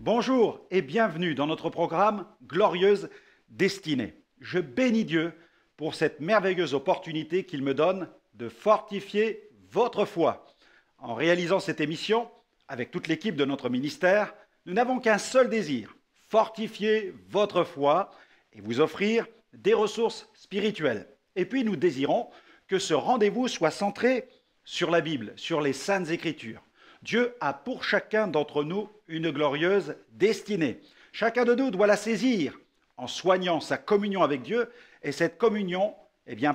Bonjour et bienvenue dans notre programme Glorieuse Destinée. Je bénis Dieu pour cette merveilleuse opportunité qu'il me donne de fortifier votre foi. En réalisant cette émission, avec toute l'équipe de notre ministère, nous n'avons qu'un seul désir, fortifier votre foi et vous offrir des ressources spirituelles. Et puis nous désirons que ce rendez-vous soit centré sur la Bible, sur les Saintes Écritures. Dieu a pour chacun d'entre nous une glorieuse destinée. Chacun de nous doit la saisir en soignant sa communion avec Dieu. Et cette communion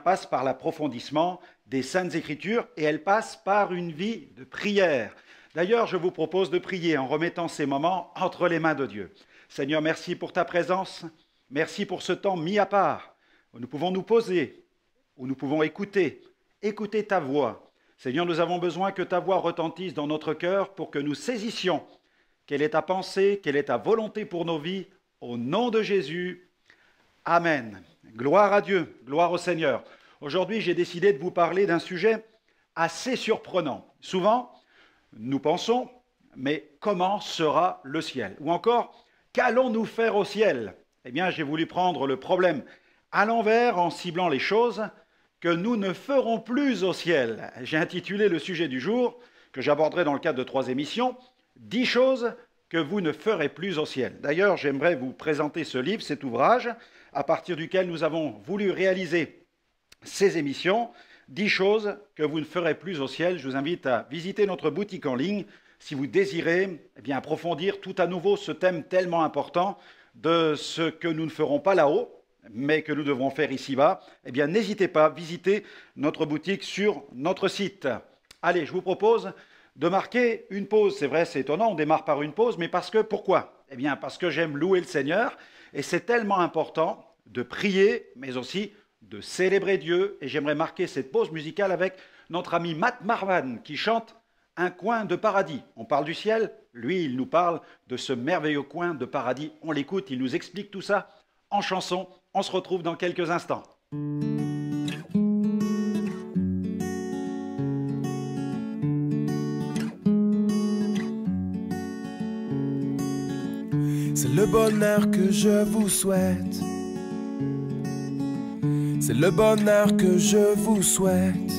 passe par l'approfondissement des Saintes Écritures et elle passe par une vie de prière. D'ailleurs, je vous propose de prier en remettant ces moments entre les mains de Dieu. Seigneur, merci pour ta présence. Merci pour ce temps mis à part où nous pouvons nous poser, où nous pouvons écouter ta voix. Seigneur, nous avons besoin que ta voix retentisse dans notre cœur pour que nous saisissions quelle est ta pensée, quelle est ta volonté pour nos vies. Au nom de Jésus, Amen. Gloire à Dieu, gloire au Seigneur. Aujourd'hui, j'ai décidé de vous parler d'un sujet assez surprenant. Souvent, nous pensons, mais comment sera le ciel? Ou encore, qu'allons-nous faire au ciel? Eh bien, j'ai voulu prendre le problème à l'envers en ciblant les choses que nous ne ferons plus au ciel. J'ai intitulé le sujet du jour, que j'aborderai dans le cadre de 3 émissions, 10 choses que vous ne ferez plus au ciel. D'ailleurs, j'aimerais vous présenter ce livre, cet ouvrage, à partir duquel nous avons voulu réaliser ces émissions, 10 choses que vous ne ferez plus au ciel. Je vous invite à visiter notre boutique en ligne si vous désirez approfondir tout à nouveau ce thème tellement important de ce que nous ne ferons pas là-haut, mais que nous devrons faire ici-bas. N'hésitez pas à visiter notre boutique sur notre site. Allez, je vous propose de marquer une pause. C'est vrai, c'est étonnant, on démarre par une pause, mais pourquoi? Parce que j'aime louer le Seigneur, et c'est tellement important de prier, mais aussi de célébrer Dieu. Et j'aimerais marquer cette pause musicale avec notre ami Matt Marvan, qui chante « Un coin de paradis ». On parle du ciel, lui, il nous parle de ce merveilleux coin de paradis. On l'écoute, il nous explique tout ça en chanson. On se retrouve dans quelques instants. C'est le bonheur que je vous souhaite. C'est le bonheur que je vous souhaite.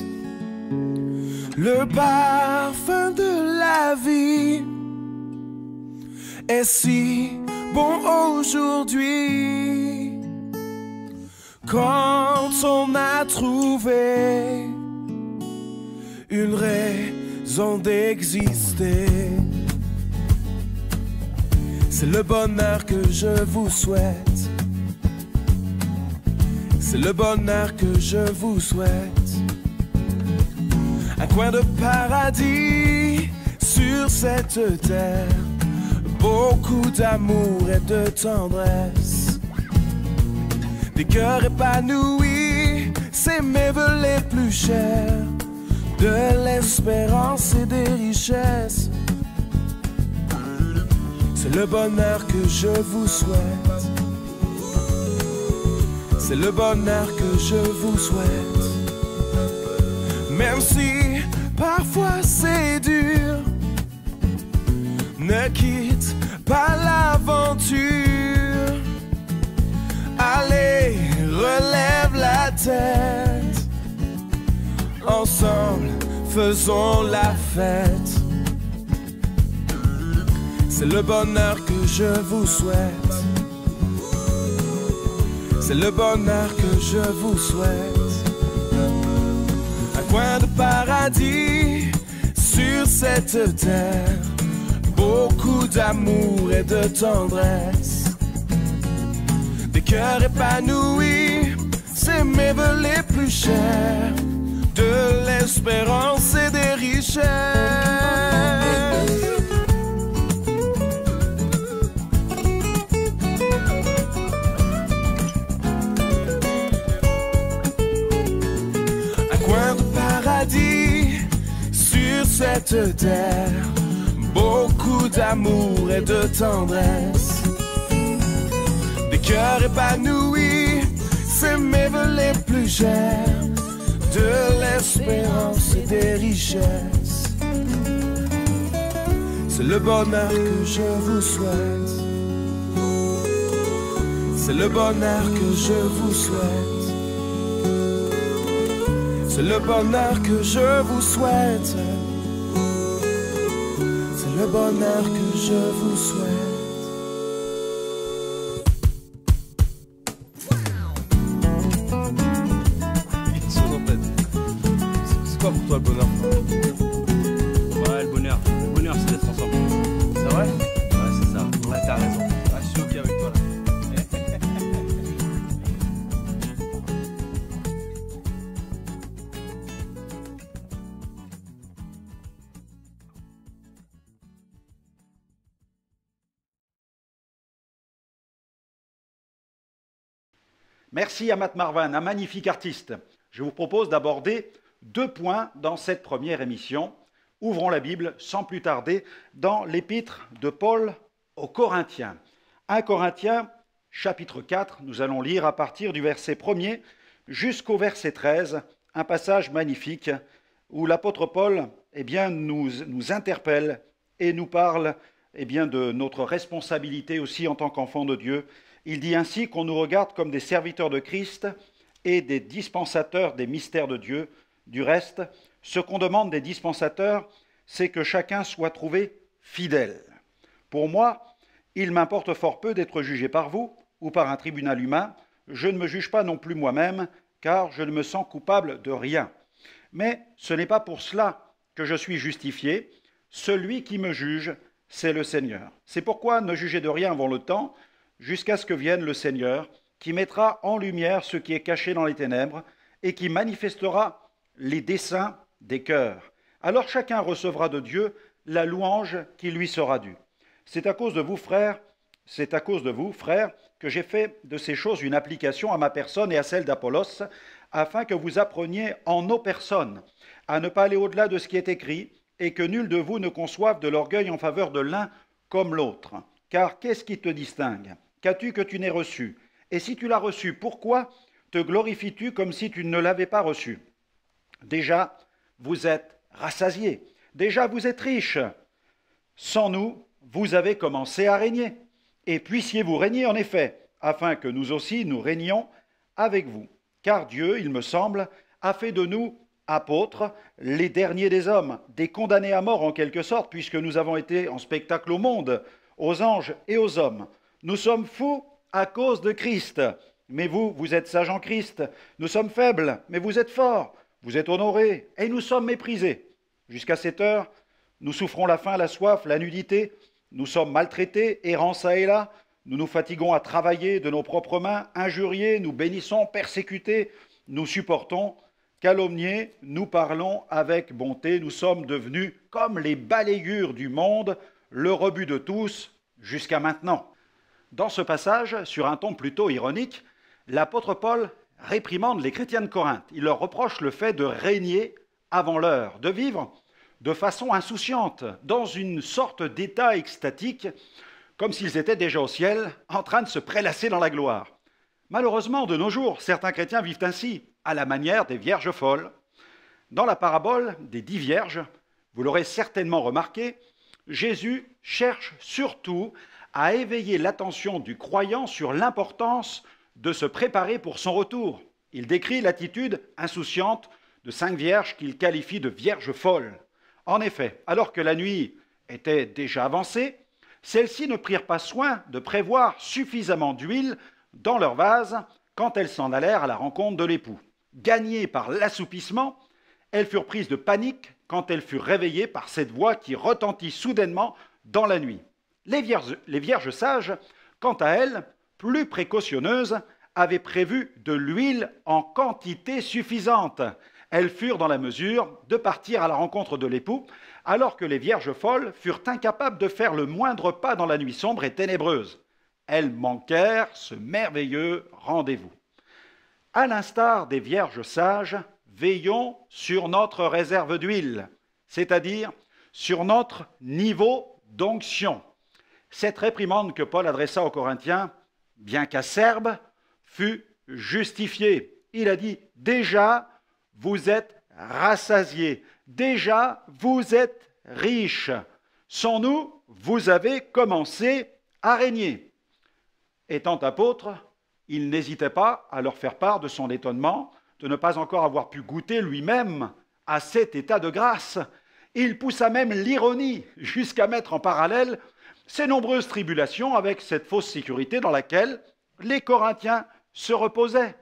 Le parfum de la vie est si bon aujourd'hui. Quand on a trouvé une raison d'exister, c'est le bonheur que je vous souhaite. C'est le bonheur que je vous souhaite. Un coin de paradis sur cette terre, beaucoup d'amour et de tendresse, des cœurs épanouis, c'est mes vœux les plus chers, de l'espérance et des richesses. C'est le bonheur que je vous souhaite. C'est le bonheur que je vous souhaite. Même si parfois c'est dur, ne quitte pas l'aventure. Allez, relève la tête. Ensemble, faisons la fête. C'est le bonheur que je vous souhaite. C'est le bonheur que je vous souhaite. Un coin de paradis sur cette terre, beaucoup d'amour et de tendresse, des cœurs épanouis, c'est mes vœux les plus chers, de l'espérance et des richesses. Sur cette terre, beaucoup d'amour et de tendresse, des cœur épanoui, c'est mes vœux les plus chers, de l'espérance et des richesses. C'est le bonheur que je vous souhaite. C'est le bonheur que je vous souhaite. C'est le bonheur que je vous souhaite. C'est le bonheur que je vous souhaite. C'est quoi pour toi le bonheur? Ouais, le bonheur c'est d'être ensemble. C'est vrai? Ouais, c'est ça. Ouais, t'as raison. Ah, je suis ok avec toi là. Merci à Matt Marvan, un magnifique artiste. Je vous propose d'aborder 2 points dans cette première émission. Ouvrons la Bible sans plus tarder dans l'épître de Paul aux Corinthiens. 1 Corinthiens, chapitre 4, nous allons lire à partir du verset 1er jusqu'au verset 13, un passage magnifique où l'apôtre Paul nous interpelle et nous parle de notre responsabilité aussi en tant qu'enfants de Dieu. Il dit ainsi qu'on nous regarde comme des serviteurs de Christ et des dispensateurs des mystères de Dieu. Du reste, ce qu'on demande des dispensateurs, c'est que chacun soit trouvé fidèle. Pour moi, il m'importe fort peu d'être jugé par vous ou par un tribunal humain. Je ne me juge pas non plus moi-même, car je ne me sens coupable de rien. Mais ce n'est pas pour cela que je suis justifié. Celui qui me juge, c'est le Seigneur. C'est pourquoi ne jugez de rien avant le temps, jusqu'à ce que vienne le Seigneur, qui mettra en lumière ce qui est caché dans les ténèbres et qui manifestera les desseins des cœurs. Alors chacun recevra de Dieu la louange qui lui sera due. C'est à cause de vous, frères, que j'ai fait de ces choses une application à ma personne et à celle d'Apollos, afin que vous appreniez en nos personnes à ne pas aller au-delà de ce qui est écrit, et que nul de vous ne conçoive de l'orgueil en faveur de l'un comme l'autre. Car qu'est-ce qui te distingue? Qu'as-tu que tu n'aies reçu? Et si tu l'as reçu, pourquoi te glorifies-tu comme si tu ne l'avais pas reçu? Déjà, vous êtes rassasiés. Déjà, vous êtes riches. Sans nous, vous avez commencé à régner. Et puissiez-vous régner en effet, afin que nous aussi nous régnions avec vous. Car Dieu, il me semble, a fait de nous apôtres, les derniers des hommes, des condamnés à mort en quelque sorte, puisque nous avons été en spectacle au monde, aux anges et aux hommes. Nous sommes fous à cause de Christ. Mais vous, vous êtes sages en Christ. Nous sommes faibles, mais vous êtes forts. Vous êtes honorés, et nous sommes méprisés. Jusqu'à cette heure, nous souffrons la faim, la soif, la nudité. Nous sommes maltraités, errants çà et là. Nous nous fatiguons à travailler de nos propres mains, injuriés, nous bénissons, persécutés. Nous supportons, calomniés, nous parlons avec bonté. Nous sommes devenus comme les balayures du monde, le rebut de tous, jusqu'à maintenant. Dans ce passage, sur un ton plutôt ironique, l'apôtre Paul réprimande les chrétiens de Corinthe. Il leur reproche le fait de régner avant l'heure, de vivre de façon insouciante, dans une sorte d'état extatique, comme s'ils étaient déjà au ciel, en train de se prélasser dans la gloire. Malheureusement, de nos jours, certains chrétiens vivent ainsi, à la manière des vierges folles. Dans la parabole des 10 vierges, vous l'aurez certainement remarqué, Jésus cherche surtout à éveiller l'attention du croyant sur l'importance de se préparer pour son retour. Il décrit l'attitude insouciante de 5 vierges qu'il qualifie de vierges folles. En effet, alors que la nuit était déjà avancée, celles-ci ne prirent pas soin de prévoir suffisamment d'huile dans leur vase quand elles s'en allèrent à la rencontre de l'époux. Gagnées par l'assoupissement, elles furent prises de panique quand elles furent réveillées par cette voix qui retentit soudainement dans la nuit. Les vierges sages, quant à elles, plus précautionneuses, avaient prévu de l'huile en quantité suffisante. Elles furent dans la mesure de partir à la rencontre de l'époux, alors que les vierges folles furent incapables de faire le moindre pas dans la nuit sombre et ténébreuse. Elles manquèrent ce merveilleux rendez-vous. À l'instar des vierges sages, veillons sur notre réserve d'huile, c'est-à-dire sur notre niveau d'onction. Cette réprimande que Paul adressa aux Corinthiens bien qu'acerbe, fut justifié. Il a dit, déjà, vous êtes rassasiés, déjà, vous êtes riches. Sans nous, vous avez commencé à régner. Étant apôtre, il n'hésitait pas à leur faire part de son étonnement de ne pas encore avoir pu goûter lui-même à cet état de grâce. Il poussa même l'ironie jusqu'à mettre en parallèle ces nombreuses tribulations avec cette fausse sécurité dans laquelle les Corinthiens se reposaient.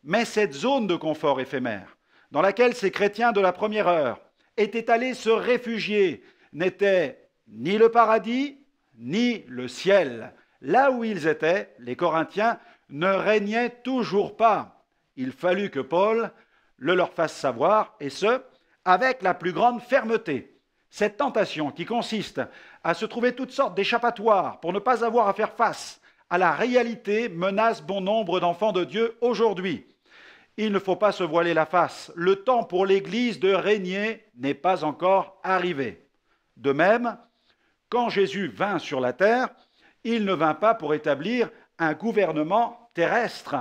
Mais cette zone de confort éphémère, dans laquelle ces chrétiens de la première heure étaient allés se réfugier, n'était ni le paradis, ni le ciel. Là où ils étaient, les Corinthiens ne régnaient toujours pas. Il fallut que Paul le leur fasse savoir, et ce, avec la plus grande fermeté. Cette tentation qui consiste à se trouver toutes sortes d'échappatoires pour ne pas avoir à faire face à la réalité menace bon nombre d'enfants de Dieu aujourd'hui. Il ne faut pas se voiler la face. Le temps pour l'Église de régner n'est pas encore arrivé. De même, quand Jésus vint sur la terre, il ne vint pas pour établir un gouvernement terrestre.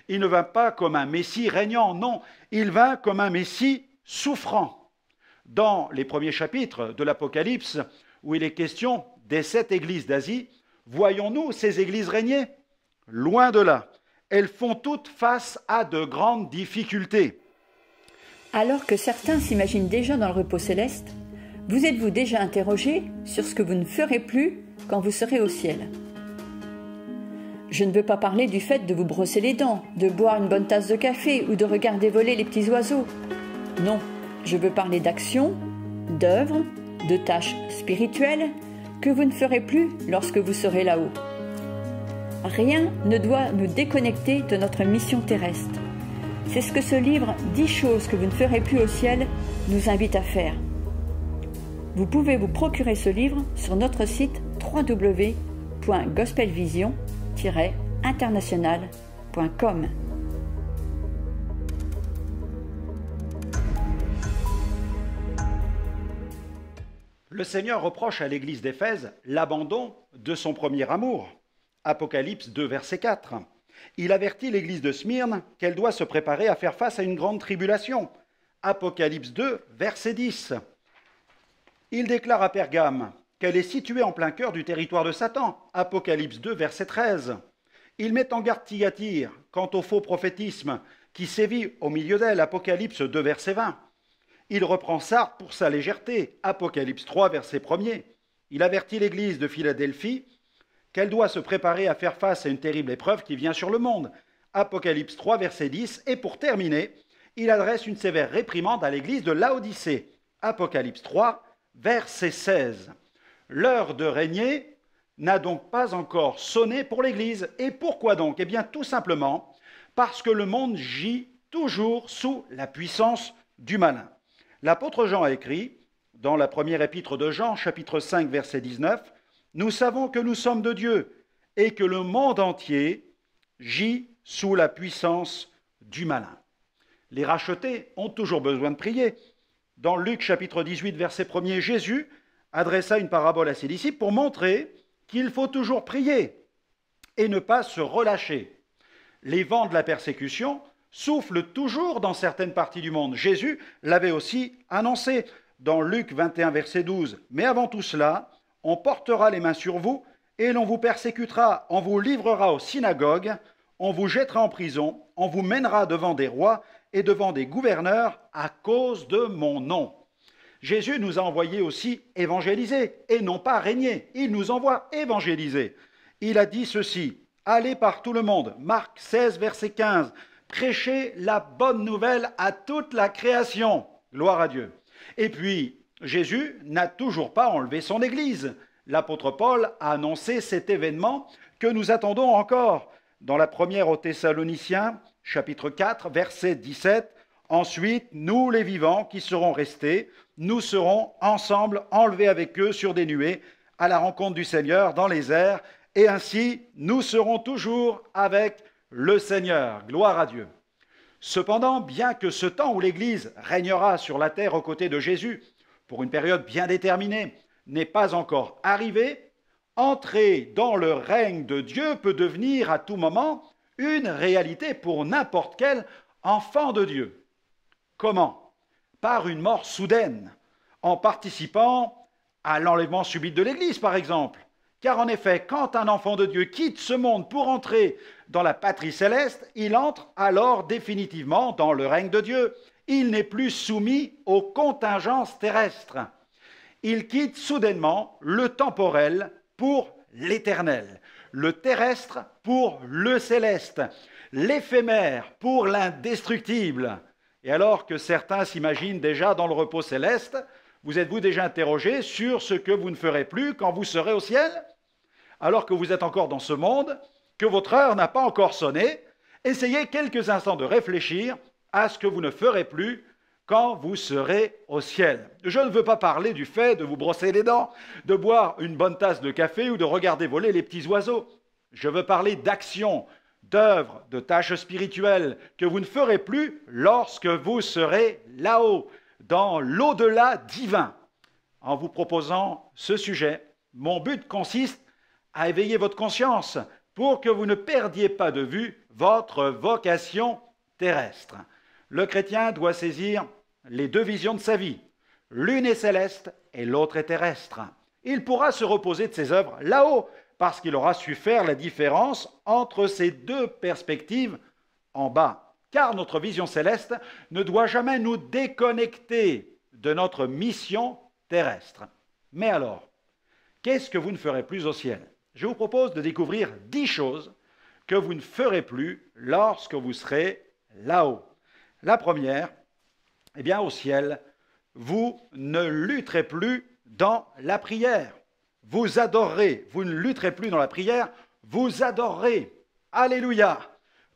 Il ne vint pas comme un Messie régnant, non, il vint comme un Messie souffrant. Dans les premiers chapitres de l'Apocalypse, où il est question des 7 églises d'Asie, voyons-nous ces églises régner? Loin de là. Elles font toutes face à de grandes difficultés. Alors que certains s'imaginent déjà dans le repos céleste, vous êtes-vous déjà interrogé sur ce que vous ne ferez plus quand vous serez au ciel? Je ne veux pas parler du fait de vous brosser les dents, de boire une bonne tasse de café ou de regarder voler les petits oiseaux. Non, je veux parler d'actions, d'œuvres, de tâches spirituelles que vous ne ferez plus lorsque vous serez là-haut. Rien ne doit nous déconnecter de notre mission terrestre. C'est ce que ce livre « 10 choses que vous ne ferez plus au ciel » nous invite à faire. Vous pouvez vous procurer ce livre sur notre site www.gospelvision-international.com. Le Seigneur reproche à l'Église d'Éphèse l'abandon de son premier amour. Apocalypse 2, verset 4. Il avertit l'Église de Smyrne qu'elle doit se préparer à faire face à une grande tribulation. Apocalypse 2, verset 10. Il déclare à Pergame qu'elle est située en plein cœur du territoire de Satan. Apocalypse 2, verset 13. Il met en garde Thyatire quant au faux prophétisme qui sévit au milieu d'elle. Apocalypse 2, verset 20. Il reprend Sardes pour sa légèreté. Apocalypse 3, verset 1er. Il avertit l'Église de Philadelphie qu'elle doit se préparer à faire face à une terrible épreuve qui vient sur le monde. Apocalypse 3, verset 10. Et pour terminer, il adresse une sévère réprimande à l'Église de Laodicée. Apocalypse 3, verset 16. L'heure de régner n'a donc pas encore sonné pour l'Église. Et pourquoi donc? Eh bien, tout simplement parce que le monde gît toujours sous la puissance du malin. L'apôtre Jean a écrit, dans la première épître de Jean, chapitre 5, verset 19, « Nous savons que nous sommes de Dieu et que le monde entier gît sous la puissance du malin. » Les rachetés ont toujours besoin de prier. Dans Luc, chapitre 18, verset 1er, Jésus adressa une parabole à ses disciples pour montrer qu'il faut toujours prier et ne pas se relâcher. Les vents de la persécution soufflent toujours dans certaines parties du monde. Jésus l'avait aussi annoncé dans Luc 21, verset 12. « Mais avant tout cela, on portera les mains sur vous et l'on vous persécutera, on vous livrera aux synagogues, on vous jettera en prison, on vous mènera devant des rois et devant des gouverneurs à cause de mon nom. » Jésus nous a envoyés aussi évangéliser et non pas régner. Il nous envoie évangéliser. Il a dit ceci, « Allez par tout le monde » Marc 16, verset 15. « Prêchez la bonne nouvelle à toute la création. » Gloire à Dieu. Et puis, Jésus n'a toujours pas enlevé son Église. L'apôtre Paul a annoncé cet événement que nous attendons encore. Dans la première aux Thessaloniciens, chapitre 4, verset 17, « Ensuite, nous les vivants qui serons restés, nous serons ensemble enlevés avec eux sur des nuées à la rencontre du Seigneur dans les airs, et ainsi nous serons toujours avec le Seigneur. » Gloire à Dieu. Cependant, bien que ce temps où l'Église régnera sur la terre aux côtés de Jésus, pour une période bien déterminée, n'est pas encore arrivé, Entrer dans le règne de Dieu peut devenir à tout moment une réalité pour n'importe quel enfant de Dieu. Comment? Par une mort soudaine, en participant à l'enlèvement subit de l'Église, par exemple. Car en effet, quand un enfant de Dieu quitte ce monde pour entrer dans la patrie céleste, il entre alors définitivement dans le règne de Dieu. Il n'est plus soumis aux contingences terrestres. Il quitte soudainement le temporel pour l'éternel, le terrestre pour le céleste, l'éphémère pour l'indestructible. Et alors que certains s'imaginent déjà dans le repos céleste, vous êtes-vous déjà interrogé sur ce que vous ne ferez plus quand vous serez au ciel? Alors que vous êtes encore dans ce monde, que votre heure n'a pas encore sonné, essayez quelques instants de réfléchir à ce que vous ne ferez plus quand vous serez au ciel. Je ne veux pas parler du fait de vous brosser les dents, de boire une bonne tasse de café ou de regarder voler les petits oiseaux. Je veux parler d'actions, d'œuvres, de tâches spirituelles que vous ne ferez plus lorsque vous serez là-haut, dans l'au-delà divin. En vous proposant ce sujet, mon but consiste à éveiller votre conscience pour que vous ne perdiez pas de vue votre vocation terrestre. Le chrétien doit saisir les deux visions de sa vie. L'une est céleste et l'autre est terrestre. Il pourra se reposer de ses œuvres là-haut parce qu'il aura su faire la différence entre ces deux perspectives en bas. Car notre vision céleste ne doit jamais nous déconnecter de notre mission terrestre. Mais alors, qu'est-ce que vous ne ferez plus au ciel? Je vous propose de découvrir 10 choses que vous ne ferez plus lorsque vous serez là-haut. La première, eh bien au ciel, vous ne lutterez plus dans la prière. Vous adorerez, vous ne lutterez plus dans la prière, vous adorerez. Alléluia!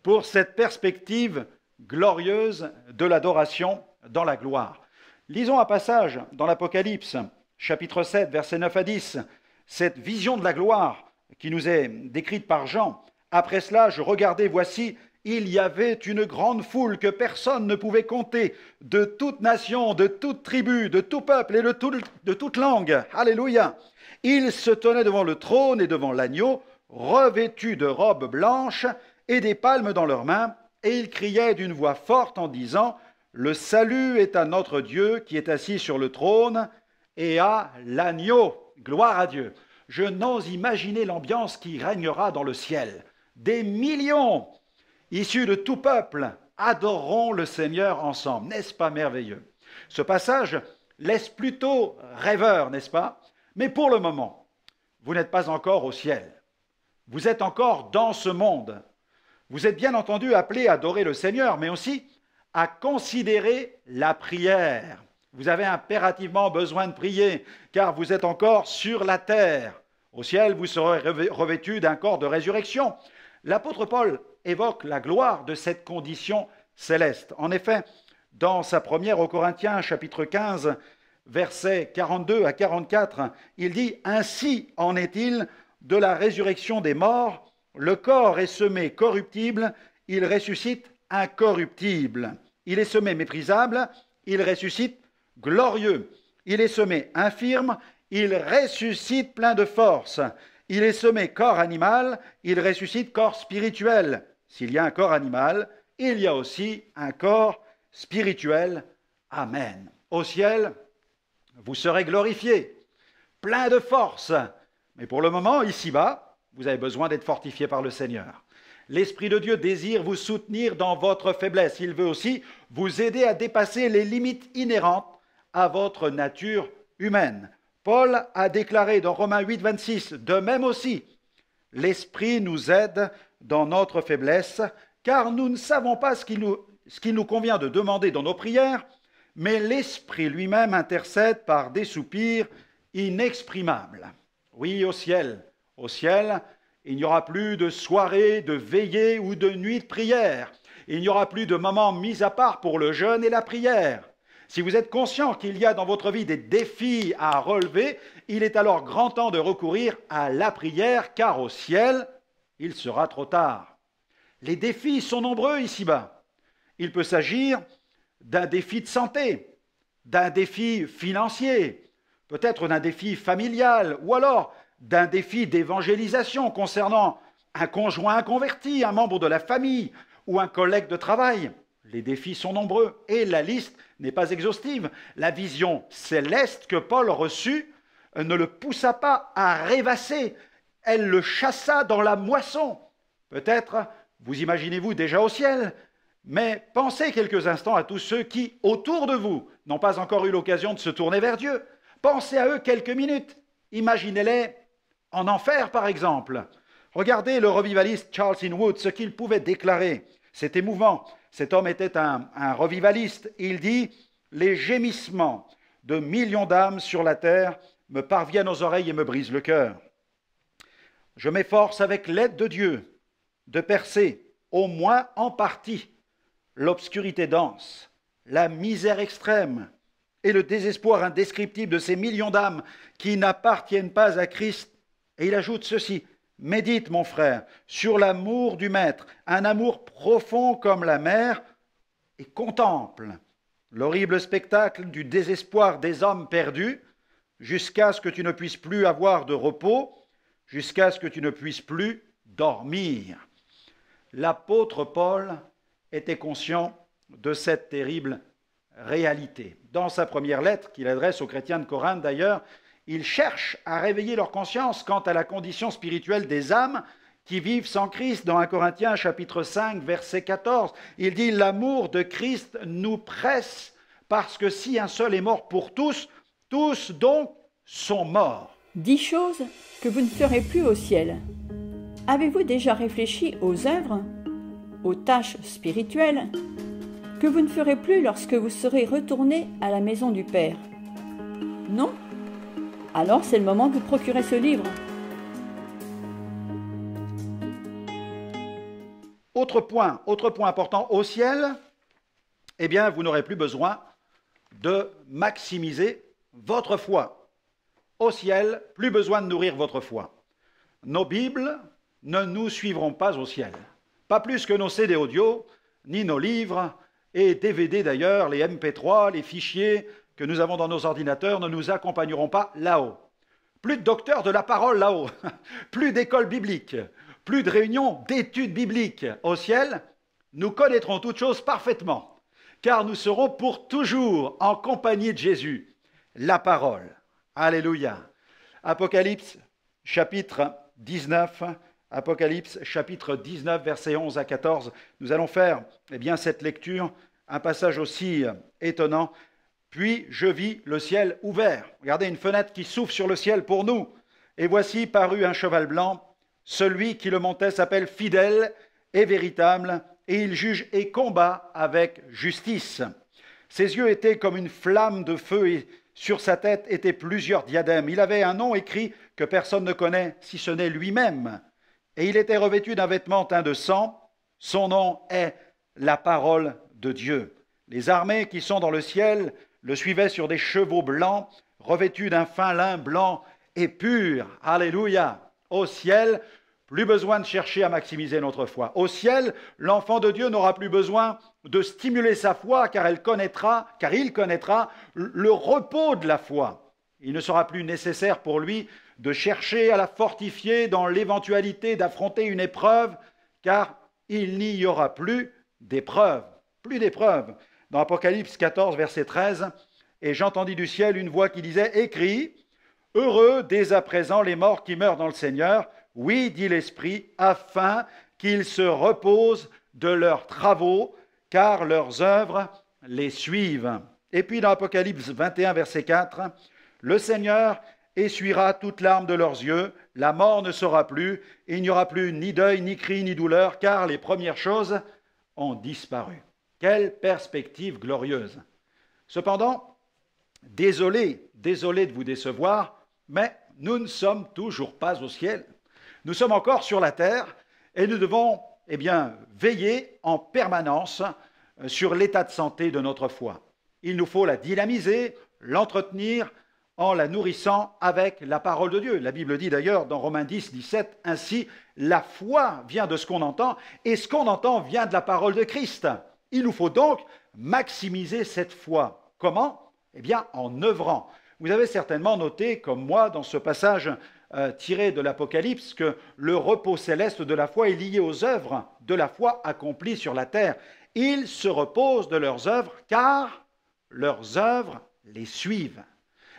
Pour cette perspective glorieuse de l'adoration dans la gloire. Lisons un passage dans l'Apocalypse, chapitre 7, versets 9 à 10, cette vision de la gloire qui nous est décrite par Jean. Après cela, je regardais, voici, il y avait une grande foule que personne ne pouvait compter, de toute nation, de toute tribu, de tout peuple et de toute langue. Alléluia! Ils se tenaient devant le trône et devant l'agneau, revêtus de robes blanches et des palmes dans leurs mains, et ils criaient d'une voix forte en disant, « Le salut est à notre Dieu qui est assis sur le trône et à l'agneau. » Gloire à Dieu. Je n'ose imaginer l'ambiance qui régnera dans le ciel. Des millions issus de tout peuple adoreront le Seigneur ensemble. N'est-ce pas merveilleux? Ce passage laisse plutôt rêveur, n'est-ce pas? Mais pour le moment, vous n'êtes pas encore au ciel. Vous êtes encore dans ce monde. Vous êtes bien entendu appelés à adorer le Seigneur, mais aussi à considérer la prière. Vous avez impérativement besoin de prier, car vous êtes encore sur la terre. Au ciel, vous serez revêtus d'un corps de résurrection. L'apôtre Paul évoque la gloire de cette condition céleste. En effet, dans sa première aux Corinthiens, chapitre 15, versets 42 à 44, il dit « Ainsi en est-il de la résurrection des morts, le corps est semé corruptible, il ressuscite incorruptible. Il est semé méprisable, il ressuscite glorieux. Il est semé infirme, il ressuscite plein de force. Il est semé corps animal, il ressuscite corps spirituel. S'il y a un corps animal, il y a aussi un corps spirituel. Amen. Au ciel, vous serez glorifiés, plein de force. Mais pour le moment, ici-bas, vous avez besoin d'être fortifiés par le Seigneur. L'Esprit de Dieu désire vous soutenir dans votre faiblesse. Il veut aussi vous aider à dépasser les limites inhérentes à votre nature humaine. Paul a déclaré dans Romains 8, 26, « De même aussi, l'Esprit nous aide dans notre faiblesse, car nous ne savons pas ce qu'il nous convient de demander dans nos prières, mais l'Esprit lui-même intercède par des soupirs inexprimables. » Oui, au ciel, il n'y aura plus de soirée, de veillée ou de nuit de prière. Il n'y aura plus de moments mis à part pour le jeûne et la prière. Si vous êtes conscient qu'il y a dans votre vie des défis à relever, il est alors grand temps de recourir à la prière, car au ciel, il sera trop tard. Les défis sont nombreux ici-bas. Il peut s'agir d'un défi de santé, d'un défi financier, peut-être d'un défi familial, ou alors d'un défi d'évangélisation concernant un conjoint inconverti, un membre de la famille ou un collègue de travail. Les défis sont nombreux et la liste n'est pas exhaustive. La vision céleste que Paul reçut ne le poussa pas à rêvasser, elle le chassa dans la moisson. Peut-être vous imaginez-vous déjà au ciel, mais pensez quelques instants à tous ceux qui, autour de vous, n'ont pas encore eu l'occasion de se tourner vers Dieu. Pensez à eux quelques minutes. Imaginez-les en enfer, par exemple. Regardez le revivaliste Charles Inwood, ce qu'il pouvait déclarer. C'est émouvant. Cet homme était un revivaliste. Il dit « Les gémissements de millions d'âmes sur la terre me parviennent aux oreilles et me brisent le cœur. Je m'efforce avec l'aide de Dieu de percer, au moins en partie, l'obscurité dense, la misère extrême et le désespoir indescriptible de ces millions d'âmes qui n'appartiennent pas à Christ. » Et il ajoute ceci, « Médite, mon frère, sur l'amour du Maître, un amour profond comme la mer, et contemple l'horrible spectacle du désespoir des hommes perdus, jusqu'à ce que tu ne puisses plus avoir de repos, jusqu'à ce que tu ne puisses plus dormir. » L'apôtre Paul était conscient de cette terrible réalité. Dans sa première lettre qu'il adresse aux chrétiens de Corinthe d'ailleurs, il cherche à réveiller leur conscience quant à la condition spirituelle des âmes qui vivent sans Christ. Dans 1 Corinthiens chapitre 5 verset 14, il dit « L'amour de Christ nous presse parce que si un seul est mort pour tous, tous donc sont morts. » 10 choses que vous ne ferez plus au ciel. Avez-vous déjà réfléchi aux œuvres, aux tâches spirituelles que vous ne ferez plus lorsque vous serez retourné à la maison du Père? Non? Alors c'est le moment de vous procurer ce livre. Autre point important, au ciel, eh bien, vous n'aurez plus besoin de maximiser votre foi. Au ciel, plus besoin de nourrir votre foi. Nos Bibles ne nous suivront pas au ciel. Pas plus que nos CD audio, ni nos livres, et DVD d'ailleurs, les MP3, les fichiers que nous avons dans nos ordinateurs ne nous accompagneront pas là-haut. Plus de docteurs de la parole là-haut, plus d'écoles bibliques, plus de réunions d'études bibliques. Au ciel, nous connaîtrons toutes choses parfaitement, car nous serons pour toujours en compagnie de Jésus, la parole. Alléluia. Apocalypse chapitre 19, Apocalypse chapitre 19, versets 11 à 14. Nous allons faire cette lecture, un passage aussi étonnant. Puis je vis le ciel ouvert. Regardez, une fenêtre qui s'ouvre sur le ciel pour nous. Et voici parut un cheval blanc. Celui qui le montait s'appelle Fidèle et Véritable, et il juge et combat avec justice. Ses yeux étaient comme une flamme de feu, et sur sa tête étaient plusieurs diadèmes. Il avait un nom écrit que personne ne connaît, si ce n'est lui-même. Et il était revêtu d'un vêtement teint de sang. Son nom est la parole de Dieu. Les armées qui sont dans le ciel le suivaient sur des chevaux blancs, revêtus d'un fin lin blanc et pur. Alléluia! Au ciel, plus besoin de chercher à maximiser notre foi. Au ciel, l'enfant de Dieu n'aura plus besoin de stimuler sa foi, car il connaîtra le repos de la foi. Il ne sera plus nécessaire pour lui de chercher à la fortifier dans l'éventualité d'affronter une épreuve, car il n'y aura plus d'épreuve. Plus d'épreuve. Dans Apocalypse 14, verset 13, « Et j'entendis du ciel une voix qui disait, « Écris, heureux dès à présent les morts qui meurent dans le Seigneur, oui, dit l'Esprit, afin qu'ils se reposent de leurs travaux, car leurs œuvres les suivent. » Et puis dans Apocalypse 21, verset 4, « Le Seigneur essuiera toute larme de leurs yeux, la mort ne sera plus, et il n'y aura plus ni deuil, ni cri, ni douleur, car les premières choses ont disparu. » Quelle perspective glorieuse! Cependant, désolé de vous décevoir, mais nous ne sommes toujours pas au ciel. Nous sommes encore sur la terre et nous devons veiller en permanence sur l'état de santé de notre foi. Il nous faut la dynamiser, l'entretenir en la nourrissant avec la parole de Dieu. La Bible dit d'ailleurs dans Romains 10, 17, « Ainsi, la foi vient de ce qu'on entend et ce qu'on entend vient de la parole de Christ. » Il nous faut donc maximiser cette foi. Comment? En œuvrant. Vous avez certainement noté, comme moi, dans ce passage tiré de l'Apocalypse que le repos céleste de la foi est lié aux œuvres de la foi accomplies sur la terre. Ils se reposent de leurs œuvres car leurs œuvres les suivent.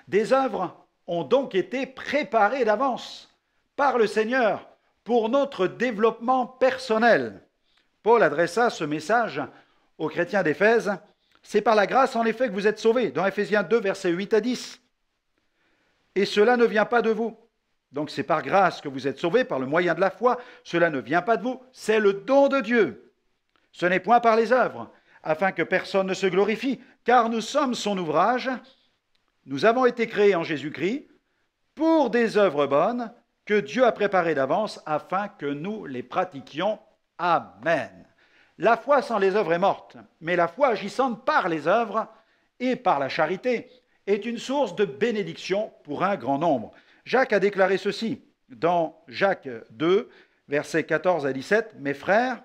Des œuvres ont donc été préparées d'avance par le Seigneur pour notre développement personnel. Paul adressa ce message aux chrétiens d'Éphèse. C'est par la grâce en effet que vous êtes sauvés, dans Éphésiens 2, versets 8 à 10. Et cela ne vient pas de vous. Donc c'est par grâce que vous êtes sauvés, par le moyen de la foi. Cela ne vient pas de vous, c'est le don de Dieu. Ce n'est point par les œuvres, afin que personne ne se glorifie, car nous sommes son ouvrage. Nous avons été créés en Jésus-Christ pour des œuvres bonnes que Dieu a préparées d'avance afin que nous les pratiquions. Amen. La foi sans les œuvres est morte, mais la foi agissante par les œuvres et par la charité est une source de bénédiction pour un grand nombre. Jacques a déclaré ceci dans Jacques 2, versets 14 à 17. « Mes frères,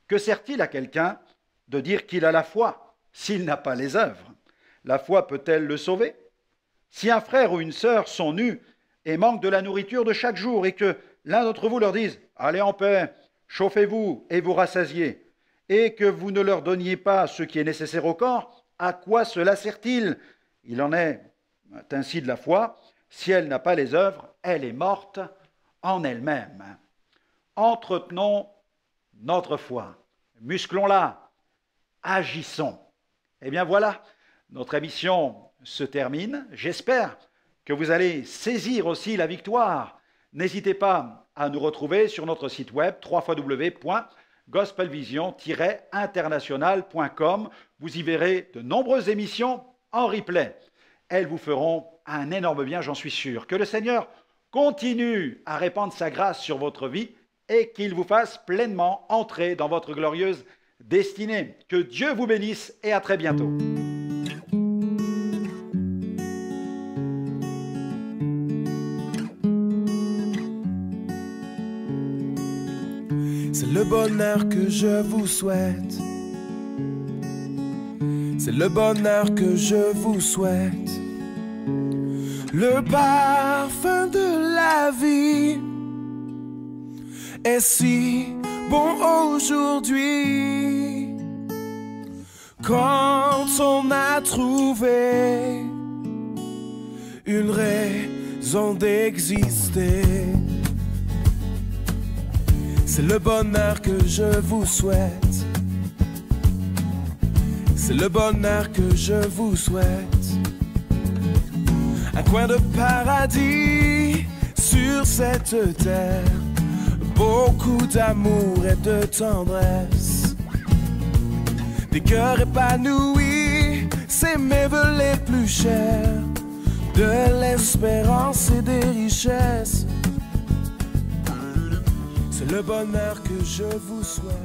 que sert-il à quelqu'un de dire qu'il a la foi s'il n'a pas les œuvres? La foi peut-elle le sauver? Si un frère ou une sœur sont nus et manquent de la nourriture de chaque jour et que l'un d'entre vous leur dise « Allez en paix, chauffez-vous et vous rassasiez » et que vous ne leur donniez pas ce qui est nécessaire au corps, à quoi cela sert-il? Il en est ainsi de la foi. Si elle n'a pas les œuvres, elle est morte en elle-même. Entretenons notre foi, musclons-la, agissons. Eh bien voilà, notre émission se termine. J'espère que vous allez saisir aussi la victoire. N'hésitez pas à nous retrouver sur notre site web www.gospelvision-international.com. Vous y verrez de nombreuses émissions en replay. Elles vous feront un énorme bien, j'en suis sûr. Que le Seigneur continue à répandre sa grâce sur votre vie et qu'il vous fasse pleinement entrer dans votre glorieuse destinée. Que Dieu vous bénisse et à très bientôt. C'est le bonheur que je vous souhaite. C'est le bonheur que je vous souhaite. Le parfum de la vie est si bon aujourd'hui. Quand on a trouvé une raison d'exister, c'est le bonheur que je vous souhaite. C'est le bonheur que je vous souhaite. Un coin de paradis sur cette terre, beaucoup d'amour et de tendresse, des cœurs épanouis, c'est mes vœux les plus chers, de l'espérance et des richesses. C'est le bonheur que je vous souhaite.